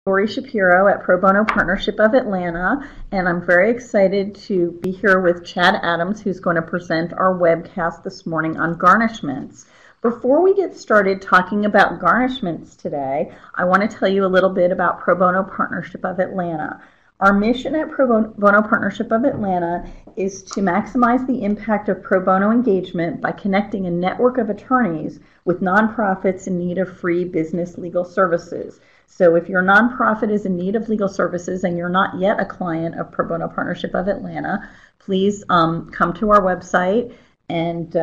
Lori Shapiro at Pro Bono Partnership of Atlanta, and I'm very excited to be here with Chad Adams, who's going to present our webcast this morning on garnishments. Before we get started talking about garnishments today, I want to tell you a little bit about Pro Bono Partnership of Atlanta. Our mission at Pro Bono Partnership of Atlanta is to maximize the impact of pro bono engagement by connecting a network of attorneys with nonprofits in need of free business legal services. So if your nonprofit is in need of legal services and you're not yet a client of Pro Bono Partnership of Atlanta, please come to our website and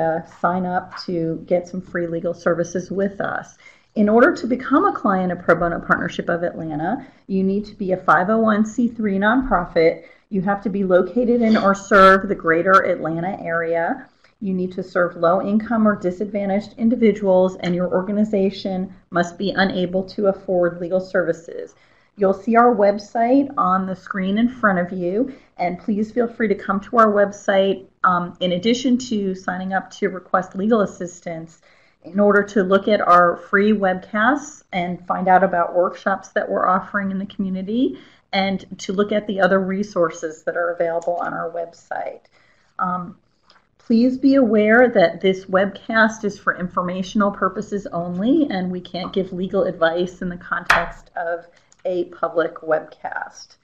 sign up to get some free legal services with us. In order to become a client of Pro Bono Partnership of Atlanta, you need to be a 501c3 nonprofit. You have to be located in or serve the greater Atlanta area. You need to serve low-income or disadvantaged individuals, and your organization must be unable to afford legal services. You'll see our website on the screen in front of you, and please feel free to come to our website in addition to signing up to request legal assistance in order to look at our free webcasts and find out about workshops that we're offering in the community, and to look at the other resources that are available on our website. Please be aware that this webcast is for informational purposes only, and we can't give legal advice in the context of a public webcast.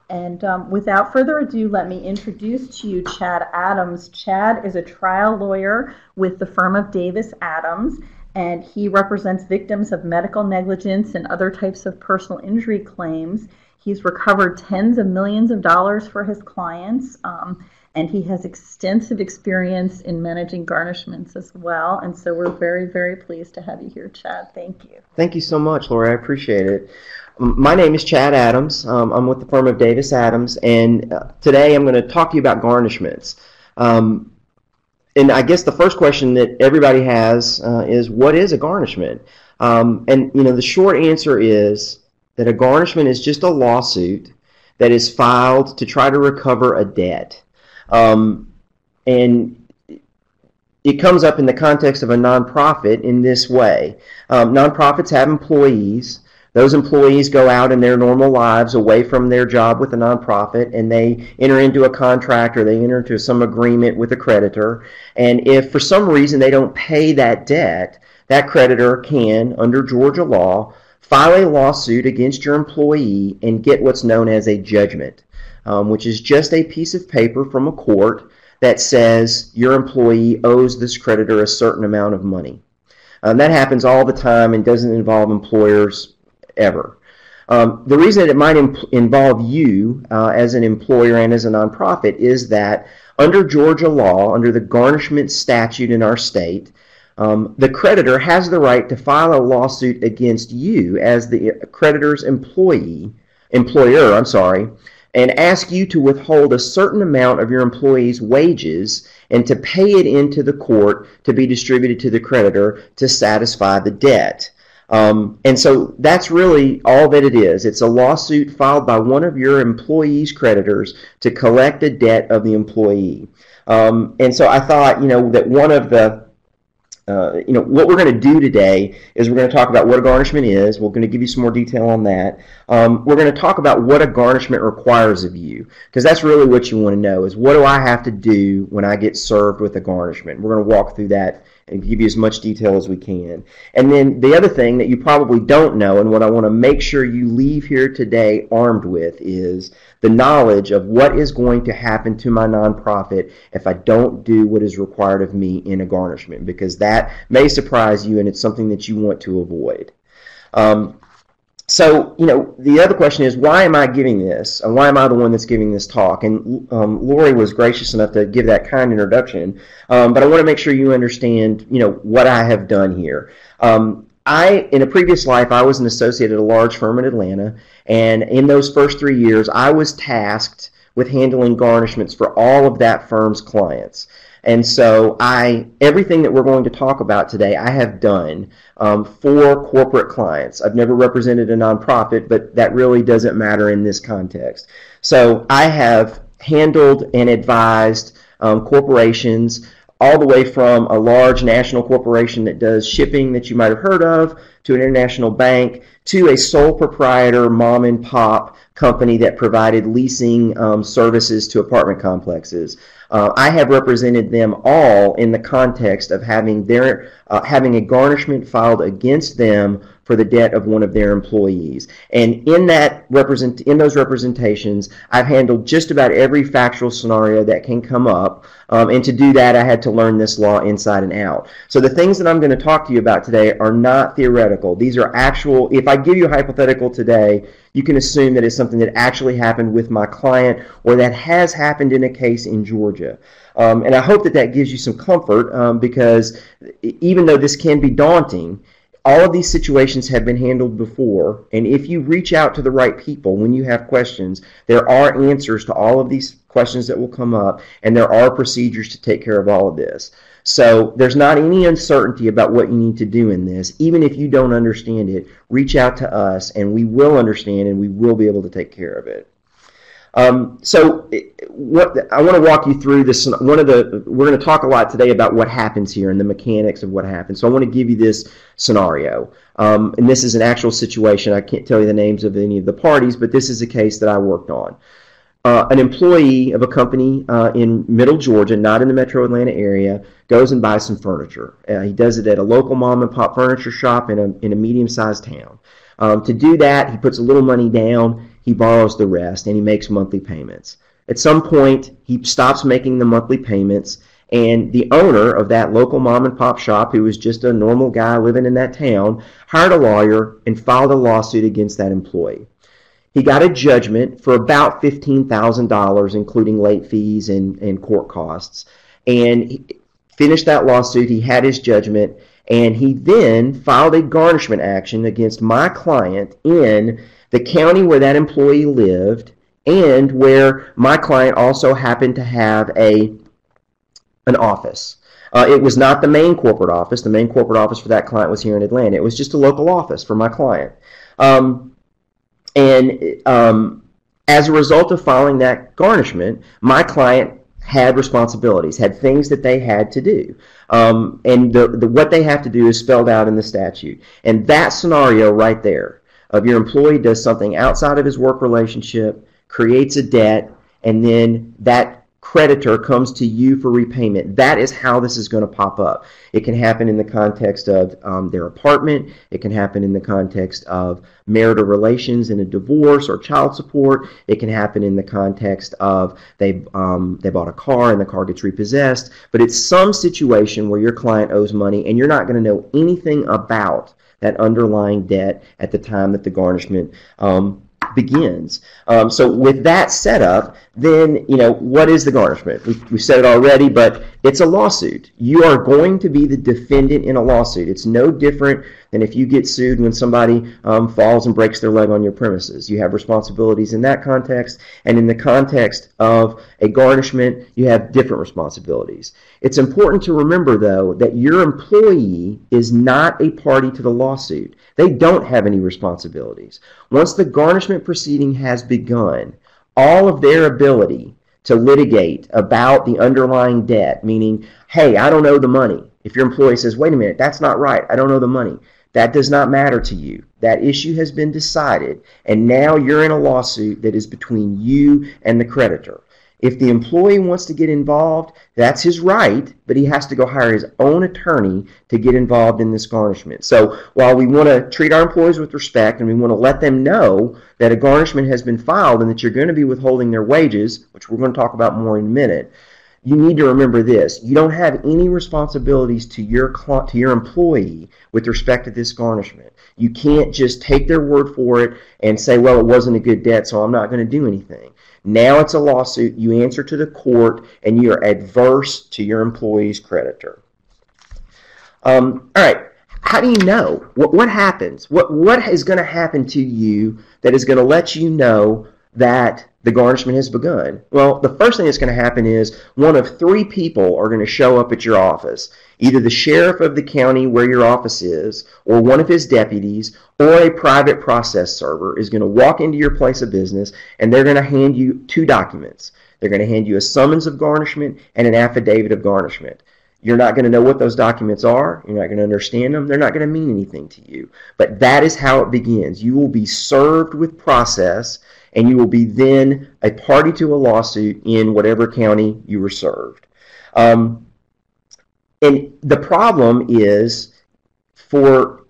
And without further ado, let me introduce to you Chad Adams. Chad is a trial lawyer with the firm of Davis Adams, and he represents victims of medical negligence and other types of personal injury claims. He's recovered tens of millions of dollars for his clients, and he has extensive experience in managing garnishments as well. And so we're very, very pleased to have you here, Chad. Thank you. Thank you so much, Lori. I appreciate it. My name is Chad Adams. I'm with the firm of Davis Adams, and today I'm going to talk to you about garnishments. And I guess the first question that everybody has is, what is a garnishment? And the short answer is that a garnishment is just a lawsuit that is filed to try to recover a debt. And it comes up in the context of a nonprofit in this way. Nonprofits have employees. Those employees go out in their normal lives away from their job with a nonprofit, and they enter into a contract or they enter into some agreement with a creditor. And if for some reason they don't pay that debt, that creditor can, under Georgia law, file a lawsuit against your employee and get what's known as a judgment, which is just a piece of paper from a court that says your employee owes this creditor a certain amount of money. That happens all the time and doesn't involve employers ever. The reason that it might involve you as an employer and as a nonprofit is that under Georgia law, under the garnishment statute in our state, the creditor has the right to file a lawsuit against you as the creditor's employer, and ask you to withhold a certain amount of your employee's wages and to pay it into the court to be distributed to the creditor to satisfy the debt. And so that's really all that it is. It's a lawsuit filed by one of your employee's creditors to collect a debt of the employee. And so I thought, that one of the what we're going to do today is we're going to talk about what a garnishment is. We're going to give you some more detail on that. We're going to talk about what a garnishment requires of you, because that's really what you want to know is, what do I have to do when I get served with a garnishment? We're going to walk through that and give you as much detail as we can. And then the other thing that you probably don't know, and what I want to make sure you leave here today armed with, is the knowledge of what is going to happen to my nonprofit if I don't do what is required of me in a garnishment, because that may surprise you and it's something that you want to avoid. So, the other question is, why am I giving this? And why am I the one that's giving this talk? And Lori was gracious enough to give that kind introduction. But I want to make sure you understand, what I have done here. In a previous life, I was an associate at a large firm in Atlanta. And in those first 3 years, I was tasked with handling garnishments for all of that firm's clients. And so everything that we're going to talk about today, I have done for corporate clients. I've never represented a nonprofit, but that really doesn't matter in this context. So I have handled and advised corporations all the way from a large national corporation that does shipping that you might have heard of to an international bank, to a sole proprietor mom and pop company that provided leasing services to apartment complexes. I have represented them all in the context of having having a garnishment filed against them for the debt of one of their employees. And in those representations, I've handled just about every factual scenario that can come up. And to do that, I had to learn this law inside and out. So the things that I'm going to talk to you about today are not theoretical. These are actual. If I give you a hypothetical today, you can assume that it's something that actually happened with my client or that has happened in a case in Georgia. And I hope that gives you some comfort because even though this can be daunting, all of these situations have been handled before, and if you reach out to the right people when you have questions, there are answers to all of these questions that will come up, and there are procedures to take care of all of this. So there's not any uncertainty about what you need to do in this. Even if you don't understand it, reach out to us, and we will understand, and we will be able to take care of it. So what I want to walk you through this. We're going to talk a lot today about what happens here and the mechanics of what happens. So I want to give you this scenario. And this is an actual situation. I can't tell you the names of any of the parties, but this is a case that I worked on. An employee of a company in Middle Georgia, not in the metro Atlanta area, goes and buys some furniture. He does it at a local mom and pop furniture shop in a medium-sized town. To do that, he puts a little money down. He borrows the rest, and he makes monthly payments. At some point, he stops making the monthly payments, and the owner of that local mom and pop shop, who was just a normal guy living in that town, hired a lawyer and filed a lawsuit against that employee. He got a judgment for about $15,000, including late fees and court costs, and he finished that lawsuit. He had his judgment, and he then filed a garnishment action against my client in the county where that employee lived and where my client also happened to have an office. It was not the main corporate office. The main corporate office for that client was here in Atlanta. It was just a local office for my client. As a result of filing that garnishment, my client had responsibilities, had things that they had to do. And what they have to do is spelled out in the statute. And that scenario right there, of your employee does something outside of his work relationship, creates a debt, and then that creditor comes to you for repayment. That is how this is going to pop up. It can happen in the context of their apartment. It can happen in the context of marital relations in a divorce or child support. It can happen in the context of they bought a car and the car gets repossessed. But it's some situation where your client owes money and you're not going to know anything about that underlying debt at the time that the garnishment begins. So with that setup, then, what is the garnishment? We've said it already, but it's a lawsuit. You are going to be the defendant in a lawsuit. It's no different than if you get sued when somebody falls and breaks their leg on your premises. You have responsibilities in that context, and in the context of a garnishment, you have different responsibilities. It's important to remember, though, that your employee is not a party to the lawsuit. They don't have any responsibilities. Once the garnishment proceeding has begun, all of their ability to litigate about the underlying debt, meaning, hey, I don't owe the money. If your employee says, wait a minute, that's not right, I don't owe the money, that does not matter to you. That issue has been decided, and now you're in a lawsuit that is between you and the creditor. If the employee wants to get involved, that's his right, but he has to go hire his own attorney to get involved in this garnishment. So while we want to treat our employees with respect and we want to let them know that a garnishment has been filed and that you're going to be withholding their wages, which we're going to talk about more in a minute, you need to remember this. You don't have any responsibilities to your employee with respect to this garnishment. You can't just take their word for it and say, well, it wasn't a good debt, so I'm not going to do anything. Now it's a lawsuit. You answer to the court, and you are adverse to your employee's creditor. All right. How do you know? What happens? What is going to happen to you that is going to let you know that the garnishment has begun? Well, the first thing that's going to happen is one of three people are going to show up at your office. Either the sheriff of the county where your office is, or one of his deputies, or a private process server is going to walk into your place of business, and they're going to hand you two documents. They're going to hand you a summons of garnishment and an affidavit of garnishment. You're not going to know what those documents are. You're not going to understand them. They're not going to mean anything to you. But that is how it begins. You will be served with process, and you will be then a party to a lawsuit in whatever county you were served. And the problem is for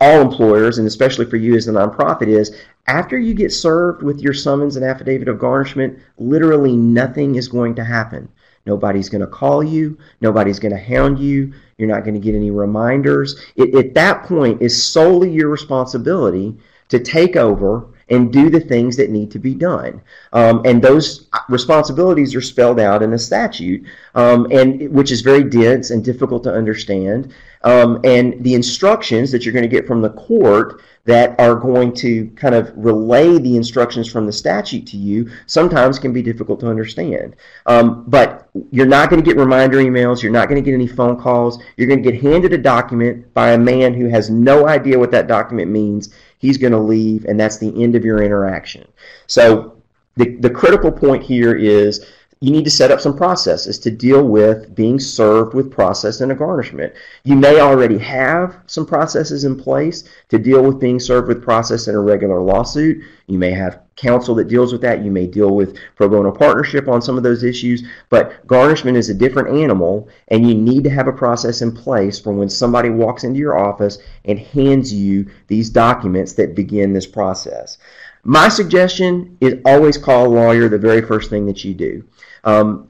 all employers, and especially for you as a nonprofit, is after you get served with your summons and affidavit of garnishment, literally nothing is going to happen. Nobody's going to call you. Nobody's going to hound you. You're not going to get any reminders. At that point, it's solely your responsibility to take over and do the things that need to be done. And those responsibilities are spelled out in a statute, and which is very dense and difficult to understand. And the instructions that you're going to get from the court that are going to kind of relay the instructions from the statute to you sometimes can be difficult to understand. But you're not going to get reminder emails. You're not going to get any phone calls. You're going to get handed a document by a man who has no idea what that document means. He's going to leave, and that's the end of your interaction. So the critical point here is you need to set up some processes to deal with being served with process and a garnishment. You may already have some processes in place to deal with being served with process in a regular lawsuit. You may have counsel that deals with that. You may deal with pro bono partnership on some of those issues, but garnishment is a different animal, and you need to have a process in place for when somebody walks into your office and hands you these documents that begin this process. My suggestion is always call a lawyer the very first thing that you do. We're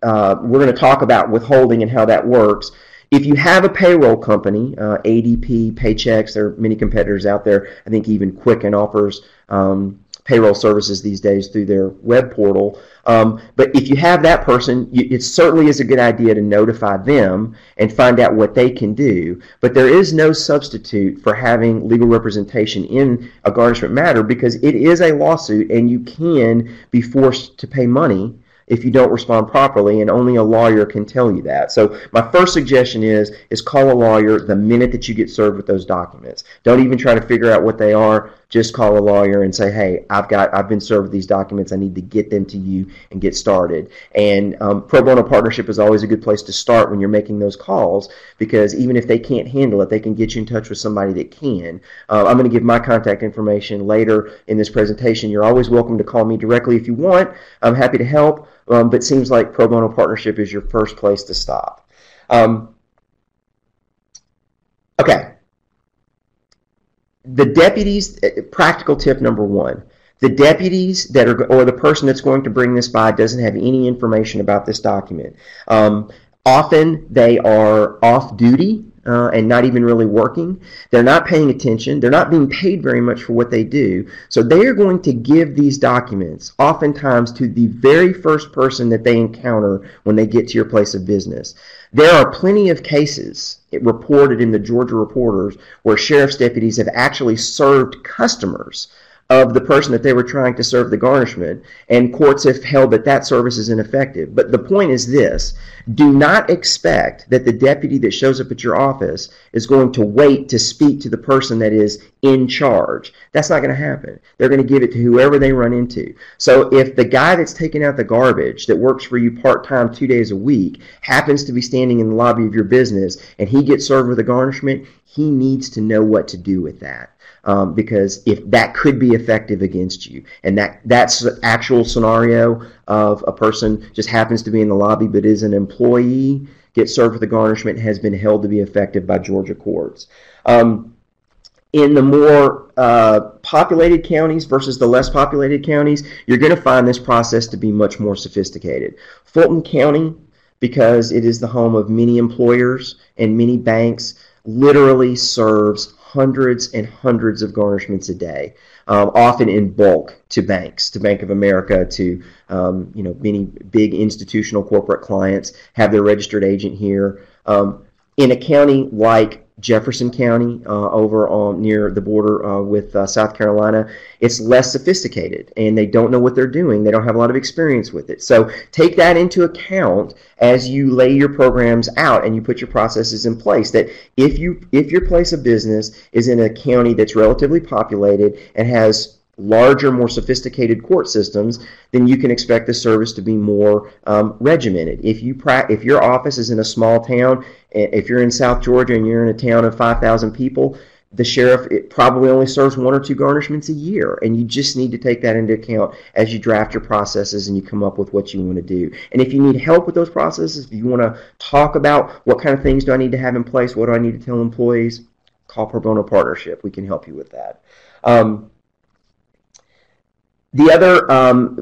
going to talk about withholding and how that works. If you have a payroll company, ADP, Paychex, there are many competitors out there. I think even Quicken offers payroll services these days through their web portal. But if you have that person, it certainly is a good idea to notify them and find out what they can do. But there is no substitute for having legal representation in a garnishment matter, because it is a lawsuit and you can be forced to pay money if you don't respond properly, and only a lawyer can tell you that. So my first suggestion is call a lawyer the minute that you get served with those documents. Don't even try to figure out what they are. Just call a lawyer and say, hey, I've been served with these documents. I need to get them to you and get started. And pro bono partnership is always a good place to start when you're making those calls, because even if they can't handle it, they can get you in touch with somebody that can. I'm going to give my contact information later in this presentation. You're always welcome to call me directly if you want. I'm happy to help. But it seems like pro bono partnership is your first place to stop. Okay. The deputies, practical tip number one. The deputies that are, or the person that's going to bring this by, doesn't have any information about this document. Often they are off duty and not even really working. They're not paying attention. They're not being paid very much for what they do. So they are going to give these documents oftentimes to the very first person that they encounter when they get to your place of business. There are plenty of cases reported in the Georgia Reporters where sheriff's deputies have actually served customers of the person that they were trying to serve the garnishment, and courts have held that that service is ineffective. But the point is this: do not expect that the deputy that shows up at your office is going to wait to speak to the person that is in charge. That's not going to happen. They're going to give it to whoever they run into. So if the guy that's taking out the garbage that works for you part-time 2 days a week happens to be standing in the lobby of your business and he gets served with a garnishment, he needs to know what to do with that. Because if that could be effective against you, and that's the actual scenario of a person just happens to be in the lobby but is an employee, gets served with a garnishment, has been held to be effective by Georgia courts. In the more populated counties versus the less populated counties, you're going to find this process to be much more sophisticated. Fulton County, because it is the home of many employers and many banks, literally serves hundreds and hundreds of garnishments a day, often in bulk to banks, to Bank of America, to many big institutional corporate clients have their registered agent here. In a county like Jefferson County, over on near the border with South Carolina, it's less sophisticated, and they don't know what they're doing. They don't have a lot of experience with it. So take that into account as you lay your programs out and you put your processes in place. That if your place of business is in a county that's relatively populated and has larger, more sophisticated court systems, then you can expect the service to be more regimented. If your office is in a small town, if you're in South Georgia and you're in a town of 5,000 people, the sheriff probably only serves 1 or 2 garnishments a year, and you just need to take that into account as you draft your processes and you come up with what you want to do. And if you need help with those processes, if you want to talk about what kind of things do I need to have in place, what do I need to tell employees, call Pro Bono Partnership. We can help you with that. The other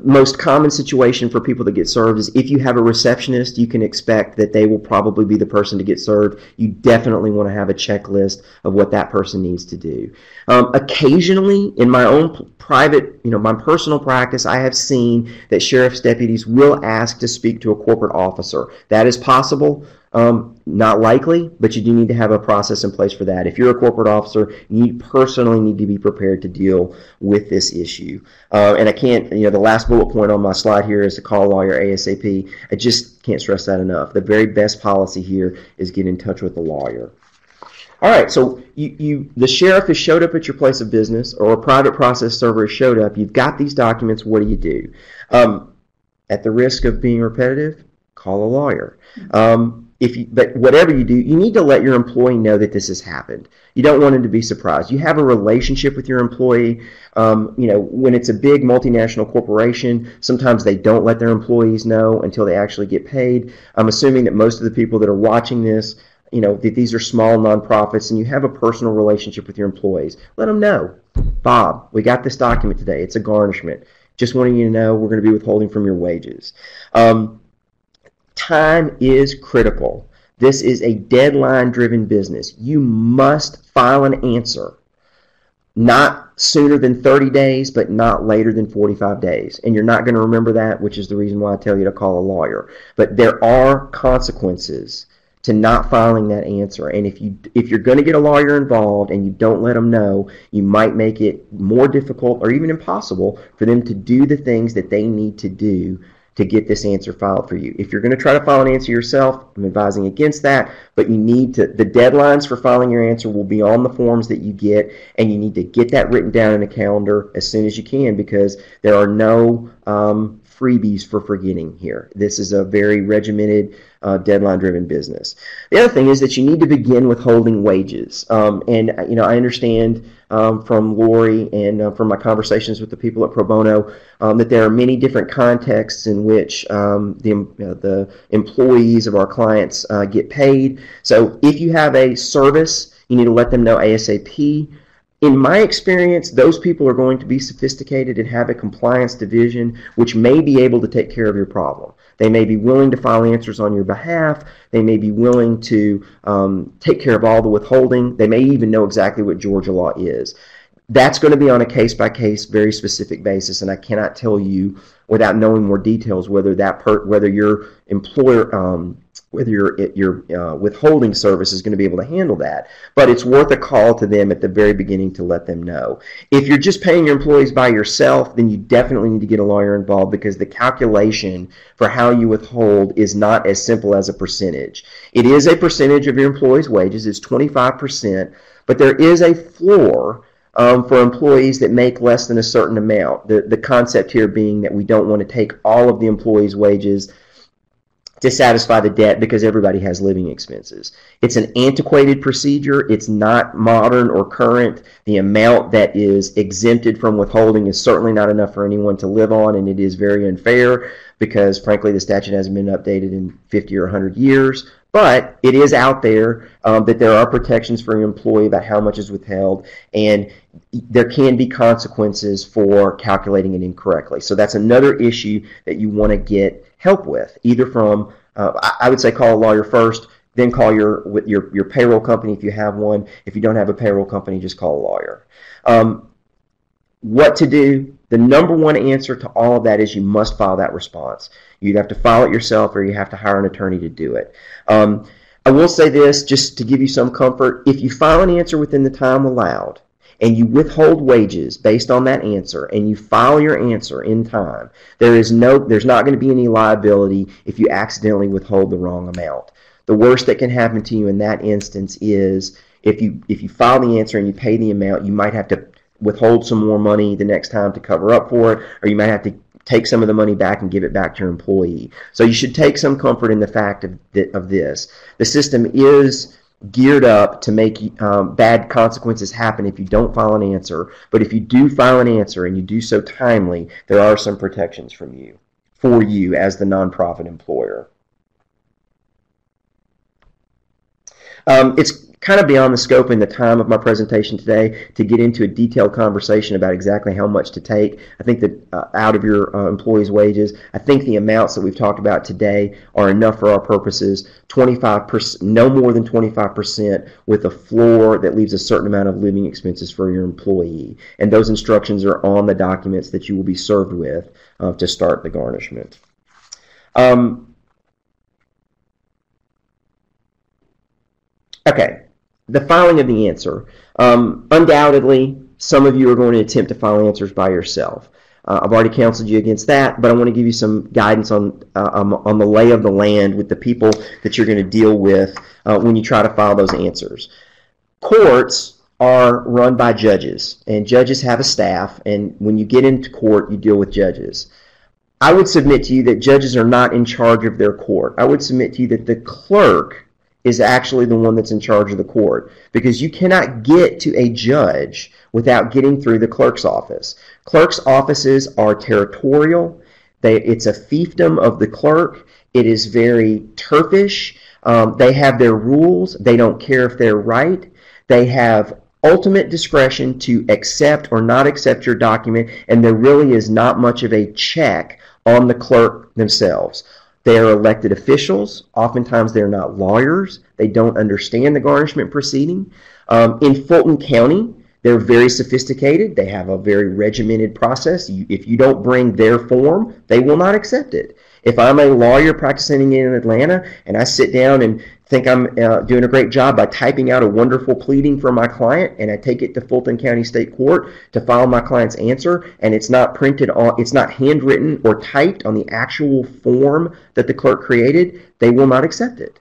most common situation for people that get served is if you have a receptionist, you can expect that they will probably be the person to get served. You definitely want to have a checklist of what that person needs to do. Occasionally, in my own private, my personal practice, I have seen that sheriff's deputies will ask to speak to a corporate officer. That is possible. Not likely, but you do need to have a process in place for that. If you're a corporate officer, you personally need to be prepared to deal with this issue. And I can't, the last bullet point on my slide here is to call a lawyer ASAP. I just can't stress that enough. The very best policy here is get in touch with the lawyer. All right, so the sheriff has showed up at your place of business, or a private process server has showed up. You've got these documents. What do you do? At the risk of being repetitive, call a lawyer. But whatever you do, you need to let your employee know that this has happened. You don't want him to be surprised. You have a relationship with your employee. When it's a big multinational corporation, sometimes they don't let their employees know until they actually get paid. I'm assuming that most of the people that are watching this, that these are small nonprofits, and you have a personal relationship with your employees. Let them know, Bob, we got this document today. It's a garnishment. Just wanting you to know we're going to be withholding from your wages. Time is critical. This is a deadline-driven business. You must file an answer, not sooner than 30 days, but not later than 45 days. And you're not going to remember that, which is the reason why I tell you to call a lawyer. But there are consequences to not filing that answer. And if you're going to get a lawyer involved and you don't let them know, you might make it more difficult or even impossible for them to do the things that they need to do to get this answer filed for you. If you're going to try to file an answer yourself, I'm advising against that, but you need to, the deadlines for filing your answer will be on the forms that you get, and you need to get that written down in a calendar as soon as you can, because there are no freebies for forgetting here. This is a very regimented, deadline-driven business. The other thing is that you need to begin withholding wages. And I understand from Lori and from my conversations with the people at Pro Bono that there are many different contexts in which the employees of our clients get paid. So if you have a service, you need to let them know ASAP. In my experience, those people are going to be sophisticated and have a compliance division which may be able to take care of your problem. They may be willing to file answers on your behalf. They may be willing to take care of all the withholding. They may even know exactly what Georgia law is. That's going to be on a case-by-case, very specific basis, and I cannot tell you without knowing more details whether your employer, whether your withholding service is going to be able to handle that. But it's worth a call to them at the very beginning to let them know. If you're just paying your employees by yourself, then you definitely need to get a lawyer involved, because the calculation for how you withhold is not as simple as a percentage. It is a percentage of your employees' wages. It's 25%, but there is a floor for employees that make less than a certain amount. The concept here being that we don't want to take all of the employees' wages to satisfy the debt, because everybody has living expenses. It's an antiquated procedure. It's not modern or current. The amount that is exempted from withholding is certainly not enough for anyone to live on, and it is very unfair because, frankly, the statute hasn't been updated in 50 or 100 years. But it is out there that there are protections for your employee about how much is withheld, and there can be consequences for calculating it incorrectly. So that's another issue that you want to get help with, either from, I would say call a lawyer first, then call your payroll company if you have one. If you don't have a payroll company, just call a lawyer. What to do? The number one answer to all of that is you must file that response. You'd have to file it yourself, or you have to hire an attorney to do it. I will say this, just to give you some comfort. If you file an answer within the time allowed, and you withhold wages based on that answer, and you file your answer in time, there's not going to be any liability if you accidentally withhold the wrong amount. The worst that can happen to you in that instance is if you file the answer and you pay the amount, you might have to withhold some more money the next time to cover up for it, or you might have to take some of the money back and give it back to your employee. So you should take some comfort in the fact of this. The system is geared up to make bad consequences happen if you don't file an answer, but if you do file an answer and you do so timely, there are some protections for you as the nonprofit employer. It's kind of beyond the scope and the time of my presentation today to get into a detailed conversation about exactly how much to take. I think that out of your employees' wages, I think the amounts that we've talked about today are enough for our purposes. 25%, no more than 25%, with a floor that leaves a certain amount of living expenses for your employee. And those instructions are on the documents that you will be served with to start the garnishment. Okay. The filing of the answer. Undoubtedly, some of you are going to attempt to file answers by yourself. I've already counseled you against that, but I want to give you some guidance on the lay of the land with the people that you're going to deal with when you try to file those answers. Courts are run by judges, and judges have a staff, and when you get into court, you deal with judges. I would submit to you that judges are not in charge of their court. I would submit to you that the clerk is actually the one that's in charge of the court, because you cannot get to a judge without getting through the clerk's office. Clerk's offices are territorial. It's a fiefdom of the clerk. It is very turfish. They have their rules. They don't care if they're right. They have ultimate discretion to accept or not accept your document, and there really is not much of a check on the clerk themselves. They are elected officials. Oftentimes they're not lawyers. They don't understand the garnishment proceeding. In Fulton County, they're very sophisticated. They have a very regimented process. If you don't bring their form, they will not accept it. If I'm a lawyer practicing in Atlanta and I sit down and think I'm doing a great job by typing out a wonderful pleading for my client, and I take it to Fulton County State Court to file my client's answer, and it's not printed on, it's not handwritten or typed on the actual form that the clerk created, they will not accept it.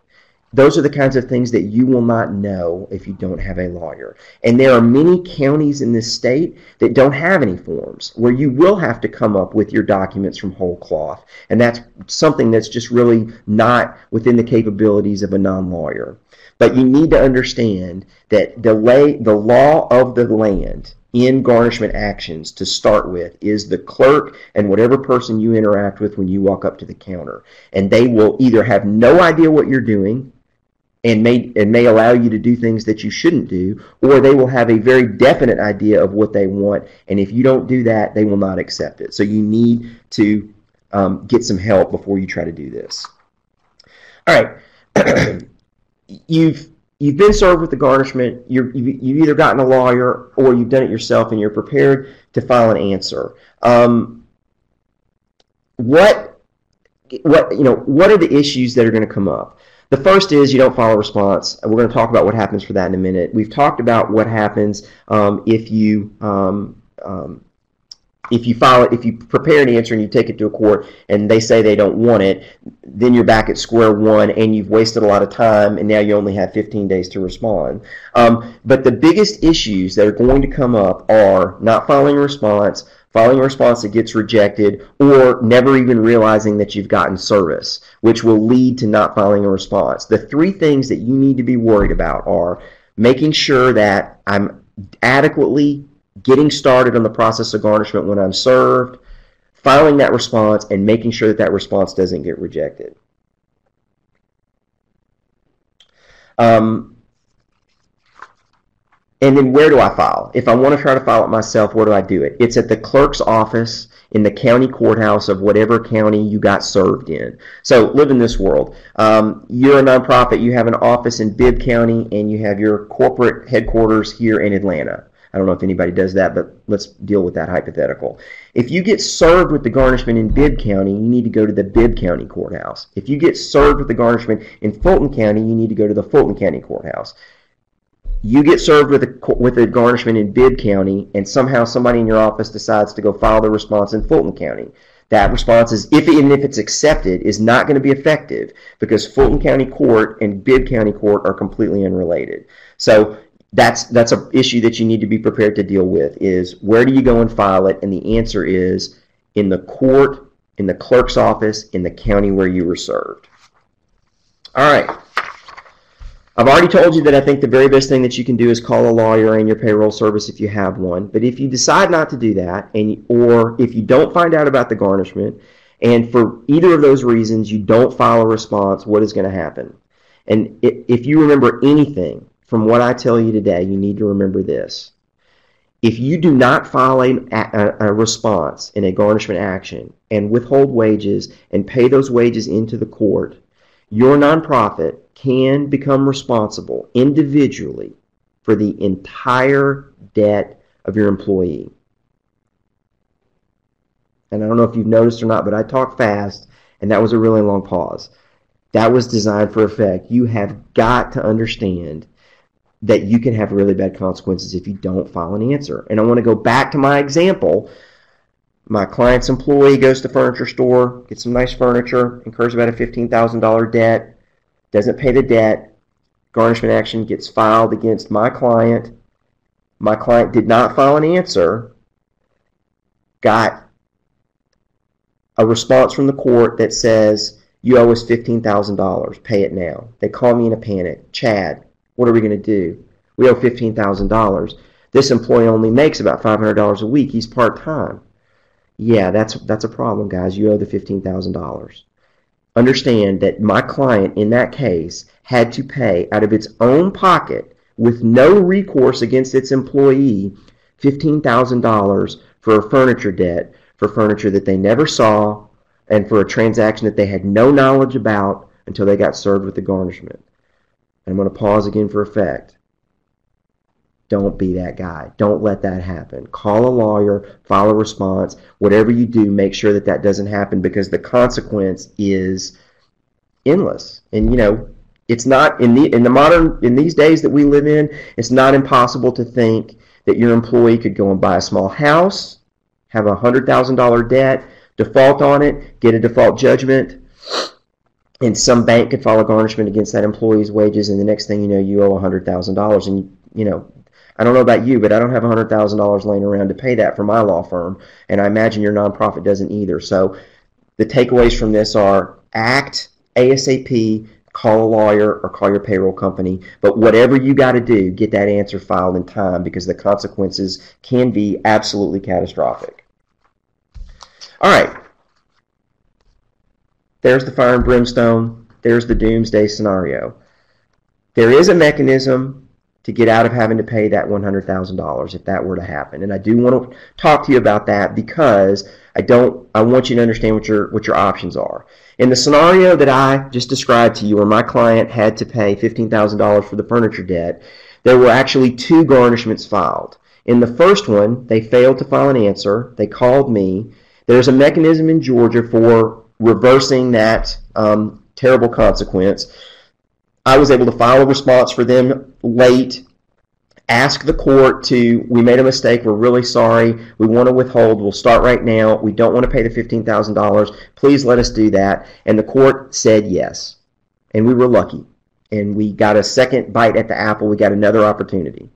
Those are the kinds of things that you will not know if you don't have a lawyer. And there are many counties in this state that don't have any forms, where you will have to come up with your documents from whole cloth. And that's something that's just really not within the capabilities of a non-lawyer. But you need to understand that the law of the land in garnishment actions to start with is the clerk and whatever person you interact with when you walk up to the counter. And they will either have no idea what you're doing, and may allow you to do things that you shouldn't do, or they will have a very definite idea of what they want, and if you don't do that, they will not accept it. So you need to get some help before you try to do this. All right, you've been served with the garnishment. You've either gotten a lawyer or you've done it yourself, and you're prepared to file an answer. What are the issues that are going to come up? The first is you don't file a response. We're going to talk about what happens for that in a minute. We've talked about what happens if you prepare an answer and you take it to a court and they say they don't want it. Then you're back at square one and you've wasted a lot of time, and now you only have 15 days to respond. But the biggest issues that are going to come up are not filing a response that gets rejected, or never even realizing that you've gotten service, which will lead to not filing a response. The three things that you need to be worried about are making sure that I'm adequately getting started on the process of garnishment when I'm served, filing that response, and making sure that that response doesn't get rejected. And then where do I file? If I want to try to file it myself, where do I do it? It's at the clerk's office in the county courthouse of whatever county you got served in. So live in this world. You're a nonprofit. You have an office in Bibb County, and you have your corporate headquarters here in Atlanta. I don't know if anybody does that, but let's deal with that hypothetical. If you get served with the garnishment in Bibb County, you need to go to the Bibb County courthouse. If you get served with the garnishment in Fulton County, you need to go to the Fulton County courthouse. You get served with a garnishment in Bibb County, and somehow somebody in your office decides to go file the response in Fulton County. That response is, even if it's accepted, is not going to be effective, because Fulton County Court and Bibb County Court are completely unrelated. So that's an issue that you need to be prepared to deal with, is where do you go and file it? And the answer is in the court, in the clerk's office, in the county where you were served. All right. I've already told you that I think the very best thing that you can do is call a lawyer and your payroll service if you have one. But if you decide not to do that, or if you don't find out about the garnishment, and for either of those reasons you don't file a response, what is going to happen? And if you remember anything from what I tell you today, you need to remember this. If you do not file a response in a garnishment action and withhold wages and pay those wages into the court, your nonprofit can become responsible individually for the entire debt of your employee. And I don't know if you've noticed or not, but I talk fast, and that was a really long pause. That was designed for effect. You have got to understand that you can have really bad consequences if you don't file an answer. And I want to go back to my example. My client's employee goes to the furniture store, gets some nice furniture, incurs about a $15,000 debt, doesn't pay the debt, garnishment action gets filed against my client. My client did not file an answer, got a response from the court that says, you owe us $15,000, pay it now. They call me in a panic. Chad, what are we going to do? We owe $15,000. This employee only makes about $500 a week. He's part-time. Yeah, that's a problem, guys. You owe the $15,000. Understand that my client in that case had to pay out of its own pocket, with no recourse against its employee, $15,000 for a furniture debt, for furniture that they never saw, and for a transaction that they had no knowledge about until they got served with the garnishment. I'm going to pause again for effect. Don't be that guy. Don't let that happen. Call a lawyer, file a response. Whatever you do, make sure that that doesn't happen, because the consequence is endless. And you know, it's not in these days that we live in, it's not impossible to think that your employee could go and buy a small house, have a $100,000 debt, default on it, get a default judgment, and some bank could file a garnishment against that employee's wages, and the next thing you know, you owe $100,000. And you know, I don't know about you, but I don't have $100,000 laying around to pay that for my law firm, and I imagine your nonprofit doesn't either. So the takeaways from this are: act ASAP, call a lawyer, or call your payroll company. But whatever you got to do, get that answer filed in time, because the consequences can be absolutely catastrophic. All right. There's the fire and brimstone. There's the doomsday scenario. There is a mechanism to get out of having to pay that $100,000 if that were to happen. And I do want to talk to you about that, because I want you to understand what your options are. In the scenario that I just described to you, where my client had to pay $15,000 for the furniture debt, there were actually 2 garnishments filed. In the first one, they failed to file an answer. They called me. There's a mechanism in Georgia for reversing that terrible consequence. I was able to file a response for them late, ask the court we made a mistake, we're really sorry, we want to withhold, we'll start right now, we don't want to pay the $15,000, please let us do that. And the court said yes. And we were lucky. And we got a second bite at the apple, we got another opportunity.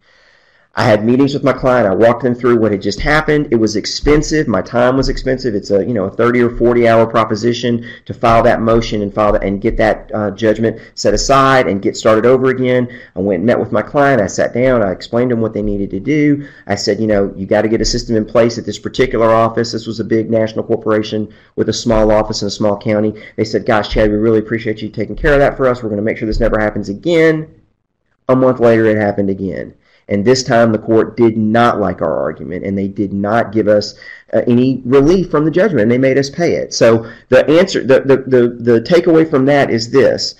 I had meetings with my client. I walked them through what had just happened. It was expensive. My time was expensive. It's a 30 or 40 hour proposition to file that motion and get that judgment set aside and get started over again. I went and met with my client. I sat down. I explained to them what they needed to do. I said, you got to get a system in place at this particular office. This was a big national corporation with a small office in a small county. They said, gosh, Chad, we really appreciate you taking care of that for us. We're going to make sure this never happens again. A month later, it happened again. And this time the court did not like our argument, and they did not give us any relief from the judgment, and they made us pay it. So the answer, the takeaway from that is this: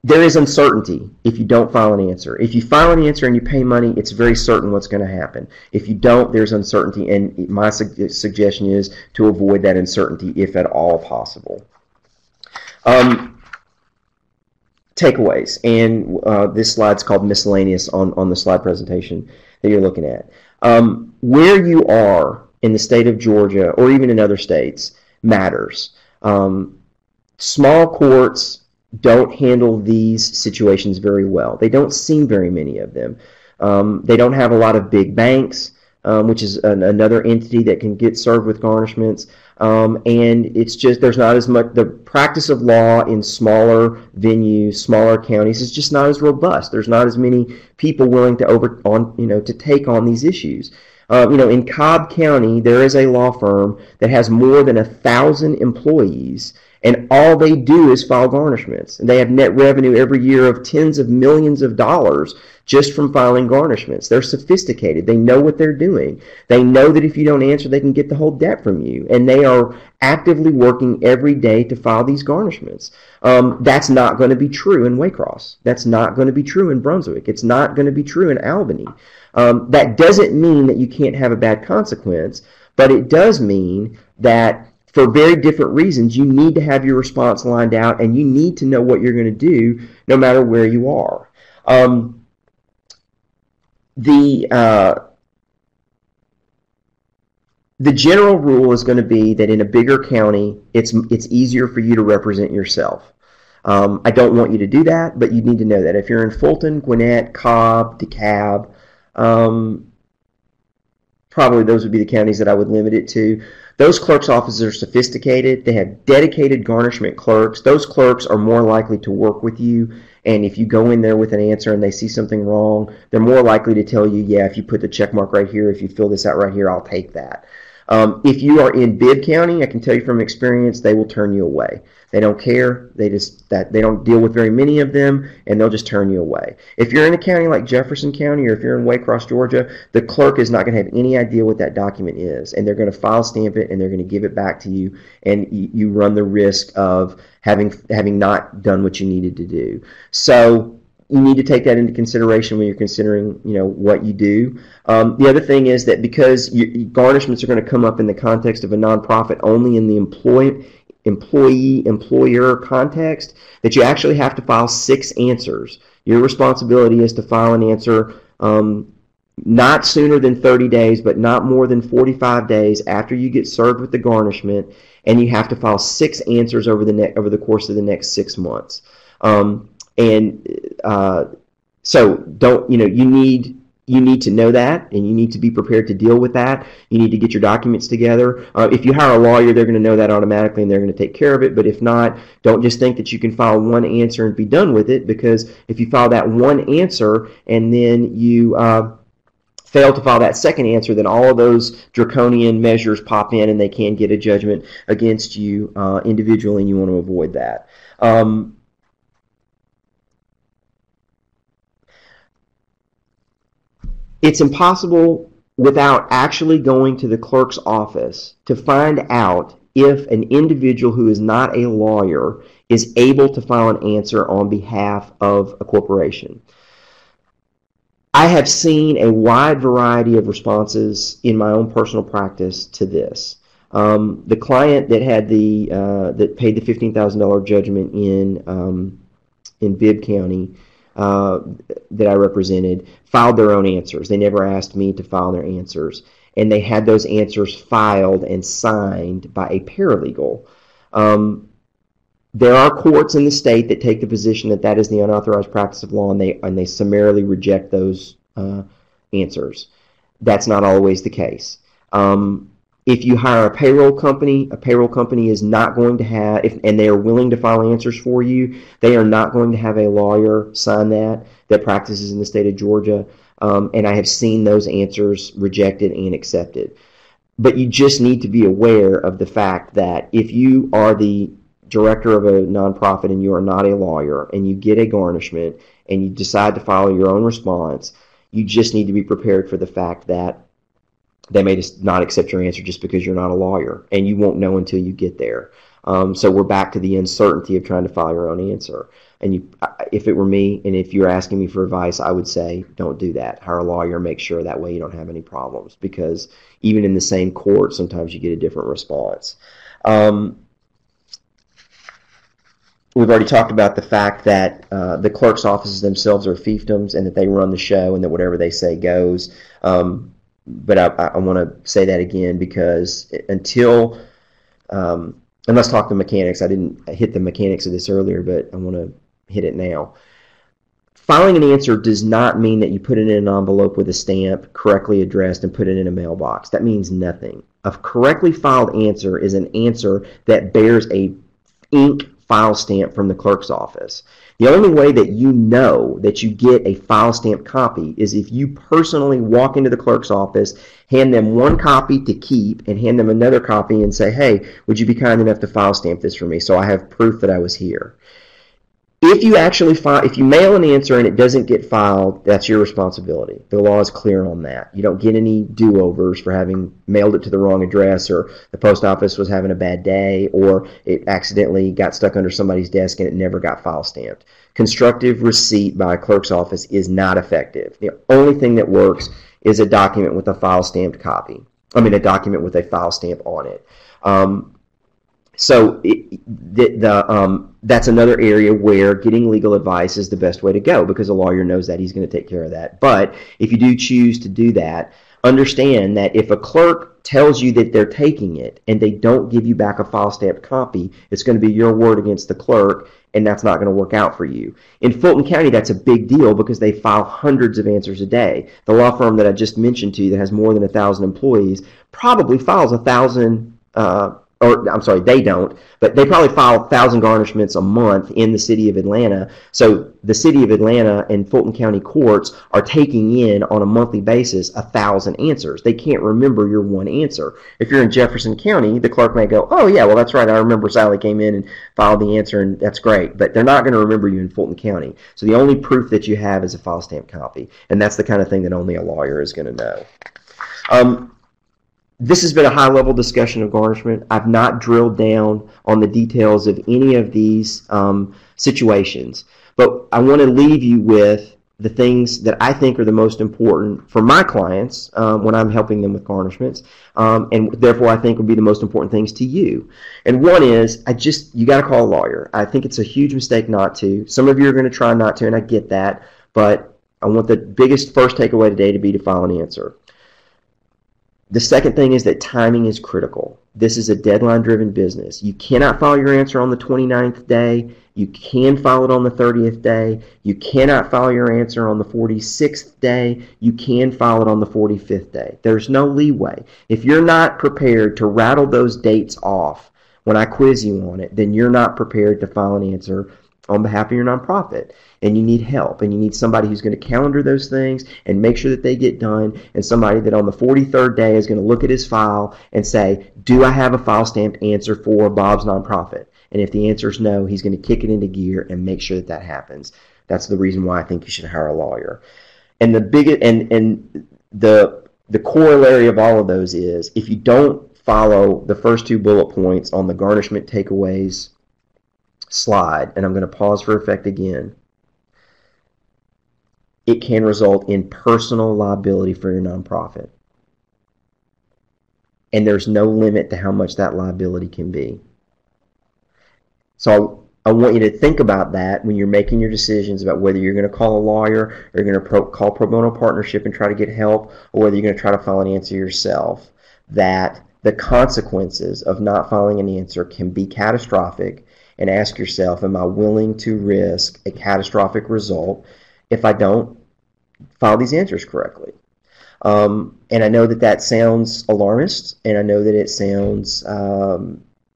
there is uncertainty if you don't file an answer. If you file an answer and you pay money, it's very certain what's going to happen. If you don't, there's uncertainty, and my suggestion is to avoid that uncertainty if at all possible. Takeaways, and this slide's called miscellaneous on the slide presentation that you're looking at. Where you are in the state of Georgia, or even in other states, matters. Small courts don't handle these situations very well. They don't see very many of them. They don't have a lot of big banks, which is another entity that can get served with garnishments. And it's just there's not as much. The practice of law in smaller venues, smaller counties is just not as robust. There's not as many people willing to take on these issues. In Cobb County, there is a law firm that has more than 1,000 employees, and all they do is file garnishments. And they have net revenue every year of tens of millions of dollars just from filing garnishments. They're sophisticated. They know what they're doing. They know that if you don't answer, they can get the whole debt from you. And they are actively working every day to file these garnishments. That's not going to be true in Waycross. That's not going to be true in Brunswick. It's not going to be true in Albany. That doesn't mean that you can't have a bad consequence, but it does mean that for very different reasons, you need to have your response lined out, and you need to know what you're going to do no matter where you are. The general rule is going to be that in a bigger county, it's easier for you to represent yourself. I don't want you to do that, but you need to know that. If you're in Fulton, Gwinnett, Cobb, DeKalb, probably those would be the counties that I would limit it to. Those clerk's offices are sophisticated. They have dedicated garnishment clerks. Those clerks are more likely to work with you, and if you go in there with an answer and they see something wrong, they're more likely to tell you, yeah, if you put the check mark right here, if you fill this out right here, I'll take that. If you are in Bibb County, I can tell you from experience, they will turn you away. They don't care. They don't deal with very many of them, and they'll just turn you away. If you're in a county like Jefferson County, or if you're in Waycross, Georgia, the clerk is not going to have any idea what that document is, and they're going to file stamp it, and they're going to give it back to you, and you run the risk of having not done what you needed to do. So you need to take that into consideration when you're considering, what you do. The other thing is that because garnishments are going to come up in the context of a nonprofit only in the employee-employer context, that you actually have to file 6 answers. Your responsibility is to file an answer not sooner than 30 days, but not more than 45 days after you get served with the garnishment, and you have to file 6 answers over the course of the next 6 months. So you need to know that, and you need to be prepared to deal with that. You need to get your documents together. If you hire a lawyer, they're going to know that automatically, and they're going to take care of it. But if not, don't just think that you can file one answer and be done with it, because if you file that one answer and then you fail to file that second answer, then all of those draconian measures pop in, and they can get a judgment against you individually, and you want to avoid that. It's impossible without actually going to the clerk's office to find out if an individual who is not a lawyer is able to file an answer on behalf of a corporation. I have seen a wide variety of responses in my own personal practice to this. The client that had that paid the $15,000 judgment in Bibb County that I represented filed their own answers. They never asked me to file their answers, and they had those answers filed and signed by a paralegal. There are courts in the state that take the position that that is the unauthorized practice of law, and they summarily reject those answers. That's not always the case. If you hire a payroll company is not going to have, and they are willing to file answers for you, they are not going to have a lawyer sign that practices in the state of Georgia, and I have seen those answers rejected and accepted. But you just need to be aware of the fact that if you are the director of a nonprofit and you are not a lawyer, and you get a garnishment and you decide to file your own response, you just need to be prepared for the fact that they may just not accept your answer just because you're not a lawyer, and you won't know until you get there. So we're back to the uncertainty of trying to file your own answer. And if it were me, and if you're asking me for advice, I would say don't do that. Hire a lawyer, make sure that way you don't have any problems, because even in the same court, sometimes you get a different response. We've already talked about the fact that the clerk's offices themselves are fiefdoms, and that they run the show, and that whatever they say goes. But I want to say that again, because until and let's talk the mechanics. I didn't hit the mechanics of this earlier, but I want to hit it now. Filing an answer does not mean that you put it in an envelope with a stamp, correctly addressed, and put it in a mailbox. That means nothing. A correctly filed answer is an answer that bears a ink file stamp from the clerk's office. The only way that you know that you get a file stamp copy is if you personally walk into the clerk's office, hand them one copy to keep, and hand them another copy and say, hey, would you be kind enough to file stamp this for me so I have proof that I was here? If you mail an answer and it doesn't get filed, that's your responsibility. The law is clear on that. You don't get any do-overs for having mailed it to the wrong address, or the post office was having a bad day, or it accidentally got stuck under somebody's desk and it never got file stamped. Constructive receipt by a clerk's office is not effective. The only thing that works is a document with a file stamped copy. A document with a file stamp on it. That's another area where getting legal advice is the best way to go, because a lawyer knows that he's going to take care of that. But if you do choose to do that, understand that if a clerk tells you that they're taking it and they don't give you back a file stamped copy, it's going to be your word against the clerk, and that's not going to work out for you. In Fulton County, that's a big deal because they file hundreds of answers a day. The law firm that I just mentioned to you that has more than 1,000 employees probably files 1,000 they don't, but they probably file 1,000 garnishments a month in the city of Atlanta. So the city of Atlanta and Fulton County courts are taking in on a monthly basis 1,000 answers. They can't remember your one answer. If you're in Jefferson County, the clerk may go, oh yeah, well that's right, I remember Sally came in and filed the answer, and that's great. But they're not going to remember you in Fulton County. So the only proof that you have is a file stamp copy, and that's the kind of thing that only a lawyer is going to know. This has been a high-level discussion of garnishment. I've not drilled down on the details of any of these situations, but I want to leave you with the things that I think are the most important for my clients when I'm helping them with garnishments, and therefore I think would be the most important things to you. And one is, you got to call a lawyer. I think it's a huge mistake not to. Some of you are going to try not to, and I get that, but I want the biggest first takeaway today to be to file an answer. The second thing is that timing is critical. This is a deadline-driven business. You cannot file your answer on the 29th day. You can file it on the 30th day. You cannot file your answer on the 46th day. You can file it on the 45th day. There's no leeway. If you're not prepared to rattle those dates off when I quiz you on it, then you're not prepared to file an answer on behalf of your nonprofit, and you need help, and you need somebody who's going to calendar those things and make sure that they get done, and somebody that on the 43rd day is going to look at his file and say, do I have a file stamped answer for Bob's nonprofit? And if the answer is no, he's going to kick it into gear and make sure that that happens. That's the reason why I think you should hire a lawyer. And the biggest and the corollary of all of those is, if you don't follow the first two bullet points on the garnishment takeaways slide, and I'm going to pause for effect again, it can result in personal liability for your nonprofit. And there's no limit to how much that liability can be. So I want you to think about that when you're making your decisions about whether you're going to call a lawyer, or you're going to call pro bono partnership and try to get help, or whether you're going to try to file an answer yourself, that the consequences of not filing an answer can be catastrophic. And ask yourself, am I willing to risk a catastrophic result if I don't file these answers correctly? And I know that that sounds alarmist, and I know that it sounds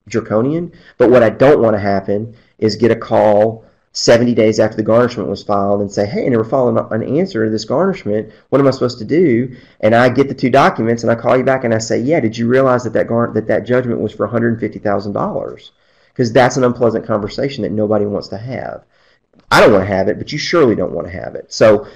draconian, but what I don't want to happen is get a call 70 days after the garnishment was filed and say, hey, I never filed an answer to this garnishment. What am I supposed to do? And I get the two documents, and I call you back and I say, yeah, did you realize that that judgment was for $150,000? Because that's an unpleasant conversation that nobody wants to have. I don't want to have it, but you surely don't want to have it. So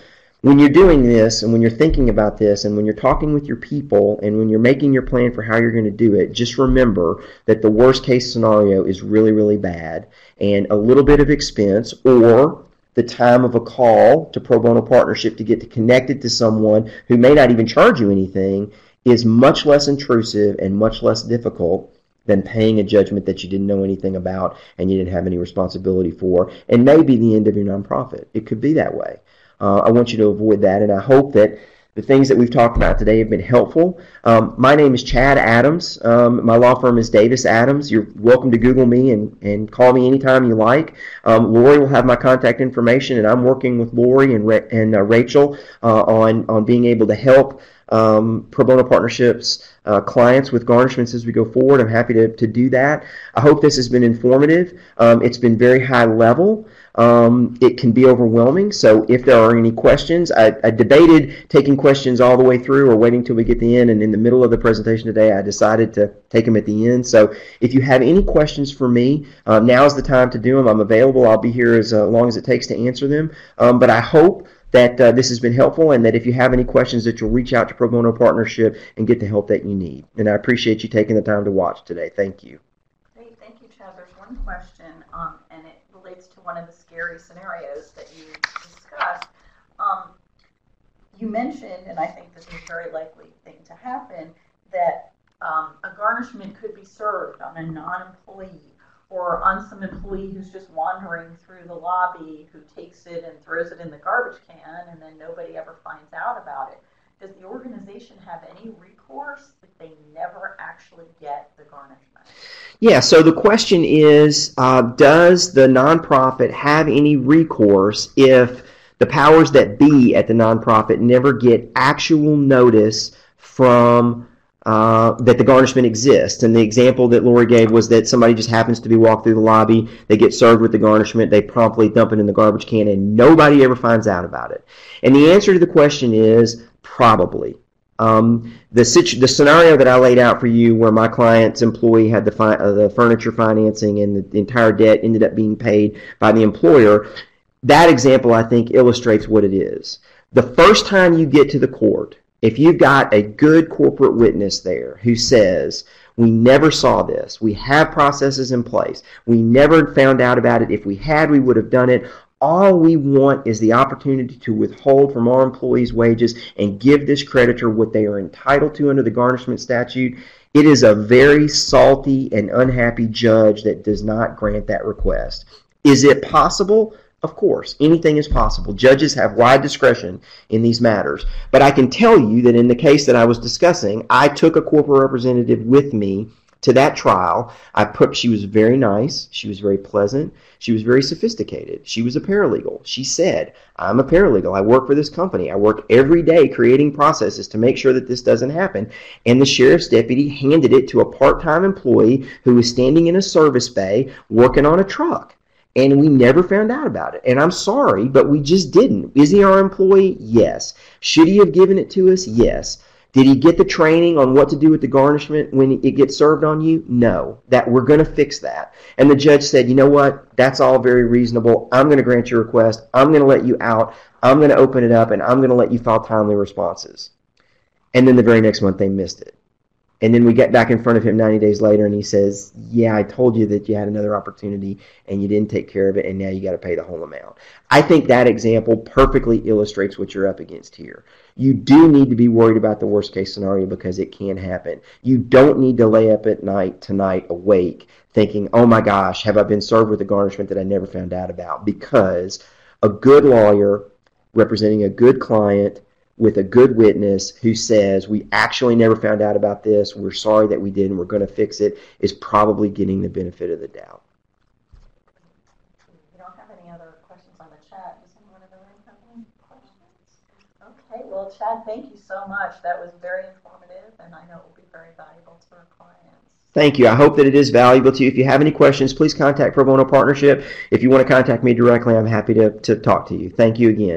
when you're doing this, and when you're thinking about this, and when you're talking with your people, and when you're making your plan for how you're going to do it, just remember that the worst case scenario is really, really bad, and a little bit of expense, or the time of a call to pro bono partnership to get connected to someone who may not even charge you anything, is much less intrusive and much less difficult than paying a judgment that you didn't know anything about and you didn't have any responsibility for, and maybe the end of your nonprofit. It could be that way. I want you to avoid that, and I hope that the things that we've talked about today have been helpful. My name is Chad Adams. My law firm is Davis Adams. You're welcome to Google me and call me anytime you like. Lori will have my contact information, and I'm working with Lori and Rachel on being able to help pro bono partnerships clients with garnishments as we go forward. I'm happy to do that. I hope this has been informative. It's been very high level. It can be overwhelming, so if there are any questions, I debated taking questions all the way through or waiting till we get to the end, and in the middle of the presentation today I decided to take them at the end. So if you have any questions for me, now is the time to do them. I'm available. I'll be here as long as it takes to answer them, but I hope that this has been helpful, and that if you have any questions that you'll reach out to Pro Bono Partnership and get the help that you need. And I appreciate you taking the time to watch today. Thank you. Great, thank you, Chad. There's one question, and it relates to one of the scary scenarios that you discussed. You mentioned, and I think this is a very likely thing to happen, that a garnishment could be served on a non-employee or on some employee who's just wandering through the lobby, who takes it and throws it in the garbage can, and then nobody ever finds out about it. Does the organization have any recourse if they never actually get the garnishment? Yeah, so the question is, does the nonprofit have any recourse if the powers that be at the nonprofit never get actual notice from that the garnishment exists? And the example that Lori gave was that somebody just happens to be walked through the lobby, they get served with the garnishment, they promptly dump it in the garbage can, and nobody ever finds out about it. And the answer to the question is probably. The scenario that I laid out for you, where my client's employee had the furniture financing and the entire debt ended up being paid by the employer, that example I think illustrates what it is. The first time you get to the court, if you've got a good corporate witness there who says, we never saw this, we have processes in place, we never found out about it, if we had, we would have done it, all we want is the opportunity to withhold from our employees' wages and give this creditor what they are entitled to under the garnishment statute, it is a very salty and unhappy judge that does not grant that request. Is it possible? Of course, anything is possible. Judges have wide discretion in these matters. But I can tell you that in the case that I was discussing, I took a corporate representative with me to that trial. She was very nice. She was very pleasant. She was very sophisticated. She was a paralegal. She said, I'm a paralegal. I work for this company. I work every day creating processes to make sure that this doesn't happen. And the sheriff's deputy handed it to a part-time employee who was standing in a service bay working on a truck. And we never found out about it. And I'm sorry, but we just didn't. Is he our employee? Yes. Should he have given it to us? Yes. Did he get the training on what to do with the garnishment when it gets served on you? No. We're going to fix that. And the judge said, you know what? That's all very reasonable. I'm going to grant your request. I'm going to let you out. I'm going to open it up, and I'm going to let you file timely responses. And then the very next month, they missed it. And then we get back in front of him 90 days later, and he says, yeah, I told you that you had another opportunity, and you didn't take care of it, and now you got to pay the whole amount. I think that example perfectly illustrates what you're up against here. You do need to be worried about the worst-case scenario because it can happen. You don't need to lay up at night tonight awake thinking, oh my gosh, have I been served with a garnishment that I never found out about? Because a good lawyer representing a good client with a good witness who says, we actually never found out about this, we're sorry that we did, and we're going to fix it, is probably getting the benefit of the doubt. We don't have any other questions on the chat. Does anyone in the room have any questions? Okay, well, Chad, thank you so much. That was very informative, and I know it will be very valuable to our clients. Thank you. I hope that it is valuable to you. If you have any questions, please contact Pro Bono Partnership. If you want to contact me directly, I'm happy to talk to you. Thank you again.